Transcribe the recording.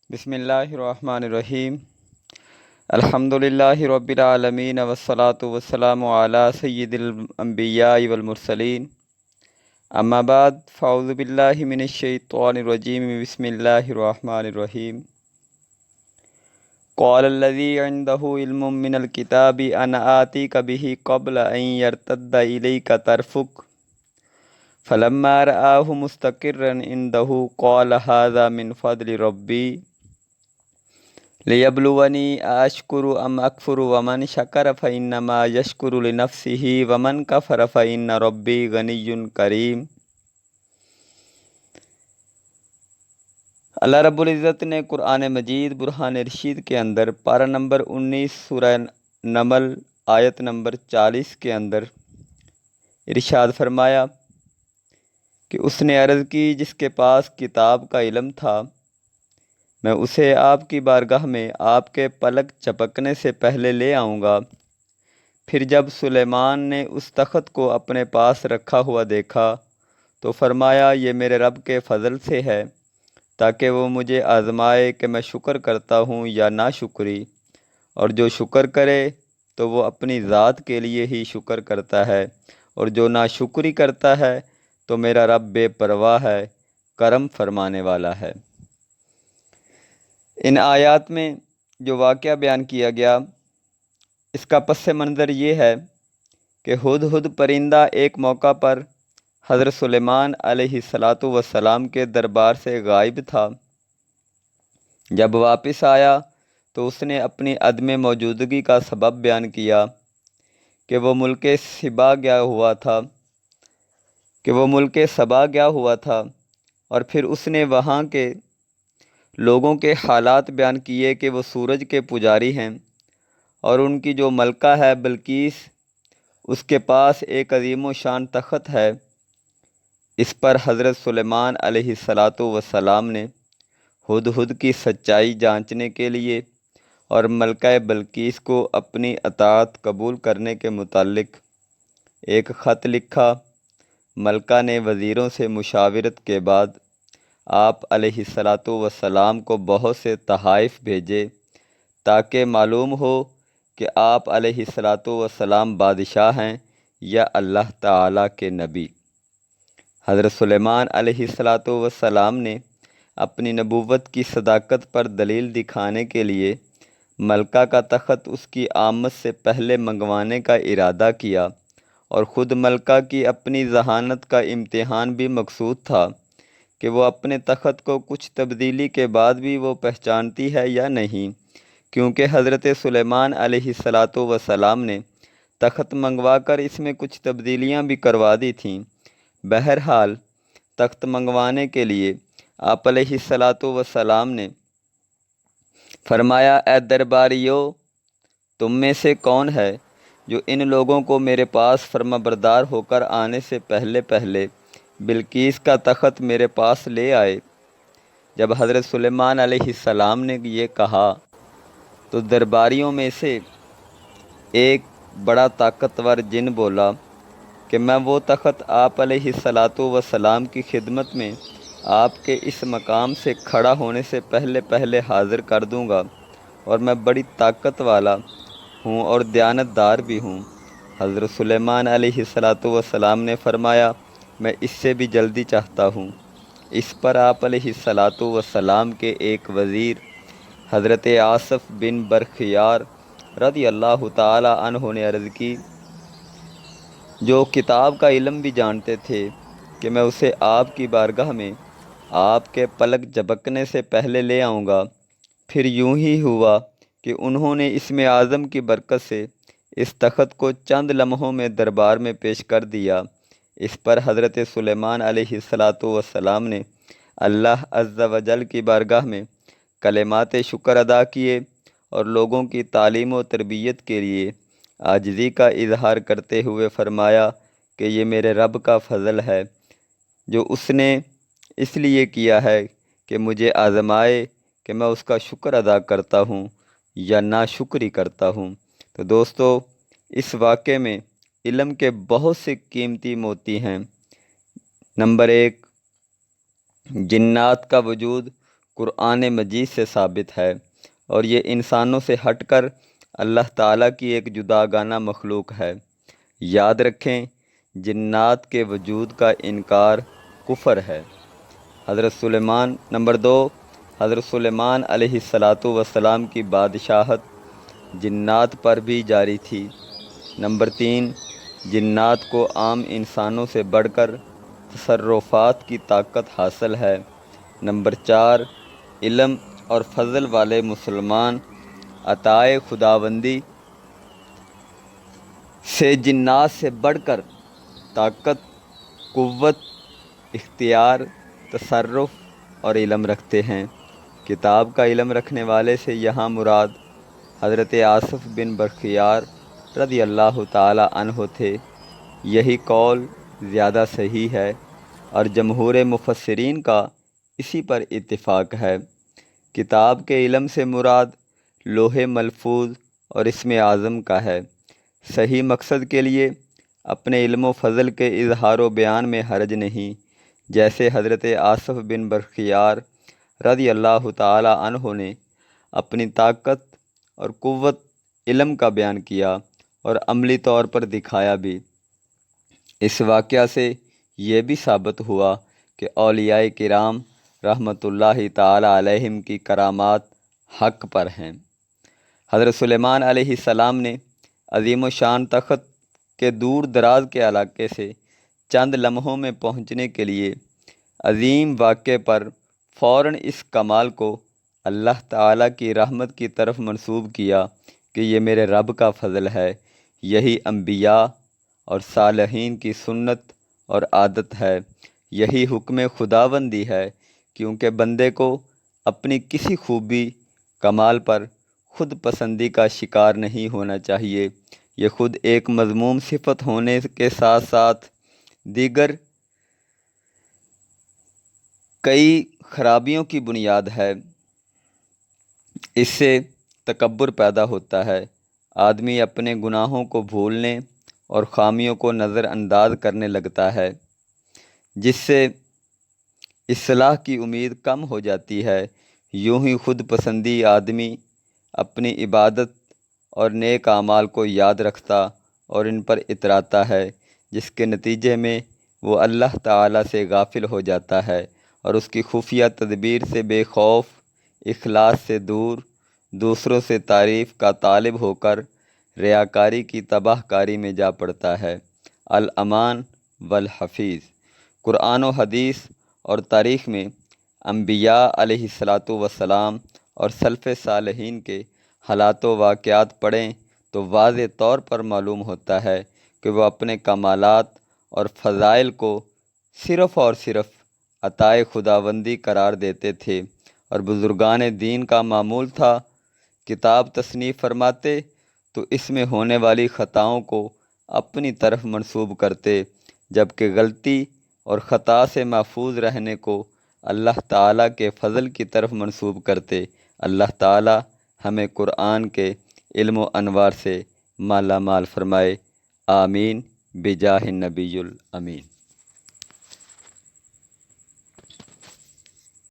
بسم اللہ الرحمن الرحیم الحمدللہ رب العالمین والصلاة والسلام علی سید الانبیاء والمرسلین اما بعد فاعوذ باللہ من الشیطان الرجیم بسم اللہ الرحمن الرحیم قال الذی عنده علم من الکتاب انا آتیک به قبل ان یرتد الیک طرفک فلما رآہ مستقرا عنده قال هذا من فضل ربی لیبلونی اشکر ام اکفر ومن شکر فانما یشکر لنفسہ ومن کفر فان ربی غنی کریم۔ اللہ رب العزت نے قرآن مجید برہان رشید کے اندر پارہ نمبر 19 سورہ نمل آیت نمبر 40 کے اندر ارشاد فرمایا کہ اس نے عرض کی جس کے پاس کتاب کا علم تھا میں اسے آپ کی بارگاہ میں آپ کے پلک چپکنے سے پہلے لے آؤں گا۔ پھر جب سلیمان نے اس تخت کو اپنے پاس رکھا ہوا دیکھا تو فرمایا یہ میرے رب کے فضل سے ہے تاکہ وہ مجھے آزمائے کہ میں شکر کرتا ہوں یا ناشکری، اور جو شکر کرے تو وہ اپنی ذات کے لیے ہی شکر کرتا ہے، اور جو ناشکری کرتا ہے تو میرا رب بے پرواہ ہے، کرم فرمانے والا ہے۔ ان آیات میں جو واقعہ بیان کیا گیا اس کا پس منظر یہ ہے کہ ہدہد پرندہ ایک موقع پر حضرت سلیمان علیہ السلام کے دربار سے غائب تھا۔ جب واپس آیا تو اس نے اپنی عدم موجودگی کا سبب بیان کیا کہ وہ ملک سبا گیا ہوا تھا اور پھر اس نے وہاں کے لوگوں کے حالات بیان کیے کہ وہ سورج کے پجاری ہیں اور ان کی جو ملکہ ہے بلقیس اس کے پاس ایک عظیم و شان تخت ہے۔ اس پر حضرت سلیمان علیہ السلام نے ہدہد کی سچائی جانچنے کے لیے اور ملکہ بلقیس کو اپنی اطاعت قبول کرنے کے متعلق ایک خط لکھا۔ ملکہ نے وزیروں سے مشاورت کے بعد آپ علیہ السلام کو بہت سے تحائف بھیجے تاکہ معلوم ہو کہ آپ علیہ السلام بادشاہ ہیں یا اللہ تعالیٰ کے نبی۔ حضرت سلیمان علیہ السلام نے اپنی نبوت کی صداقت پر دلیل دکھانے کے لیے ملکہ کا تخت اس کی آمد سے پہلے منگوانے کا ارادہ کیا، اور خود ملکہ کی اپنی ذہانت کا امتحان بھی مقصود تھا کہ وہ اپنے تخت کو کچھ تبدیلی کے بعد بھی وہ پہچانتی ہے یا نہیں، کیونکہ حضرت سلیمان علیہ السلام نے تخت منگوا کر اس میں کچھ تبدیلیاں بھی کروا دی تھیں۔ بہرحال تخت منگوانے کے لیے آپ علیہ السلام نے فرمایا اے درباریو، تم میں سے کون ہے جو ان لوگوں کو میرے پاس فرما بردار ہو کر آنے سے پہلے بلقیس کا تخت میرے پاس لے آئے۔ جب حضرت سلیمان علیہ السلام نے یہ کہا تو درباریوں میں سے ایک بڑا طاقتور جن بولا کہ میں وہ تخت آپ علیہ السلام کی خدمت میں آپ کے اس مقام سے کھڑا ہونے سے پہلے حاضر کر دوں گا، اور میں بڑی طاقت والا ہوں اور دیانت دار بھی ہوں۔ حضرت سلیمان علیہ السلام نے فرمایا میں اس سے بھی جلدی چاہتا ہوں۔ اس پر آپ علیہ السلام کے ایک وزیر حضرت آصف بن برخیار رضی اللہ تعالی عنہ نے عرض کی، جو کتاب کا علم بھی جانتے تھے، کہ میں اسے آپ کی بارگاہ میں آپ کے پلک جھپکنے سے پہلے لے آؤں گا۔ پھر یوں ہی ہوا کہ انہوں نے اسم اعظم کی برکت سے اس تخت کو چند لمحوں میں دربار میں پیش کر دیا۔ اس پر حضرت سلیمان علیہ السلام نے اللہ عز و جل کی بارگاہ میں کلمات شکر ادا کیے اور لوگوں کی تعلیم و تربیت کے لیے عاجزی کا اظہار کرتے ہوئے فرمایا کہ یہ میرے رب کا فضل ہے جو اس نے اس لیے کیا ہے کہ مجھے آزمائے کہ میں اس کا شکر ادا کرتا ہوں یا ناشکری کرتا ہوں۔ تو دوستو، اس واقعے میں علم کے بہت سے قیمتی موتی ہیں۔ نمبر 1، جنات کا وجود قرآن مجید سے ثابت ہے، اور یہ انسانوں سے ہٹ کر اللہ تعالیٰ کی ایک جداگانہ مخلوق ہے۔ یاد رکھیں، جنات کے وجود کا انکار کفر ہے۔ حضرت سلیمان نمبر 2، حضرت سلیمان علیہ السلام کی بادشاہت جنات پر بھی جاری تھی۔ نمبر 3، جنات کو عام انسانوں سے بڑھ کر تصرفات کی طاقت حاصل ہے۔ نمبر 4، علم اور فضل والے مسلمان عطائے خداوندی سے جنات سے بڑھ کر طاقت، قوت، اختیار، تصرف اور علم رکھتے ہیں۔ کتاب کا علم رکھنے والے سے یہاں مراد حضرت آصف بن برخیار رضی اللہ تعالی عنہ تھے۔ یہی قول زیادہ صحیح ہے اور جمہور مفسرین کا اسی پر اتفاق ہے۔ کتاب کے علم سے مراد لوح محفوظ اور اسم اعظم کا ہے۔ صحیح مقصد کے لیے اپنے علم و فضل کے اظہار و بیان میں حرج نہیں، جیسے حضرت آصف بن برخیار رضی اللہ تعالی عنہ نے اپنی طاقت اور قوت علم کا بیان کیا اور عملی طور پر دکھایا بھی۔ اس واقعہ سے یہ بھی ثابت ہوا کہ اولیاء کرام رحمۃ اللہ تعالی علیہم کی کرامات حق پر ہیں۔ حضرت سلیمان علیہ السلام نے عظیم و شان تخت کے دور دراز کے علاقے سے چند لمحوں میں پہنچنے کے لیے عظیم واقعے پر فوراً اس کمال کو اللہ تعالیٰ کی رحمت کی طرف منسوب کیا کہ یہ میرے رب کا فضل ہے۔ یہی انبیاء اور صالحین کی سنت اور عادت ہے، یہی حکم خداوندی ہے، کیونکہ بندے کو اپنی کسی خوبی کمال پر خود پسندی کا شکار نہیں ہونا چاہیے۔ یہ خود ایک مذموم صفت ہونے کے ساتھ ساتھ دیگر کئی خرابیوں کی بنیاد ہے۔ اس سے تکبر پیدا ہوتا ہے، آدمی اپنے گناہوں کو بھولنے اور خامیوں کو نظر انداز کرنے لگتا ہے، جس سے اصلاح کی امید کم ہو جاتی ہے۔ یوں ہی خود پسندی آدمی اپنی عبادت اور نیک اعمال کو یاد رکھتا اور ان پر اتراتا ہے، جس کے نتیجے میں وہ اللہ تعالیٰ سے غافل ہو جاتا ہے اور اس کی خفیہ تدبیر سے بے خوف، اخلاص سے دور، دوسروں سے تعریف کا طالب ہو کر ریاکاری کی تباہ کاری میں جا پڑتا ہے۔ الامان والحفیظ۔ قرآن و حدیث اور تاریخ میں انبیاء علیہ السلام اور سلف صالحین کے حالات و واقعات پڑھیں تو واضح طور پر معلوم ہوتا ہے کہ وہ اپنے کمالات اور فضائل کو صرف اور صرف عطائے خداوندی قرار دیتے تھے، اور بزرگان دین کا معمول تھا کتاب تصنیف فرماتے تو اس میں ہونے والی خطاؤں کو اپنی طرف منسوب کرتے، جبکہ غلطی اور خطا سے محفوظ رہنے کو اللہ تعالیٰ کے فضل کی طرف منسوب کرتے۔ اللہ تعالیٰ ہمیں قرآن کے علم و انوار سے مالا مال فرمائے، آمین بجاہ النبی الامین۔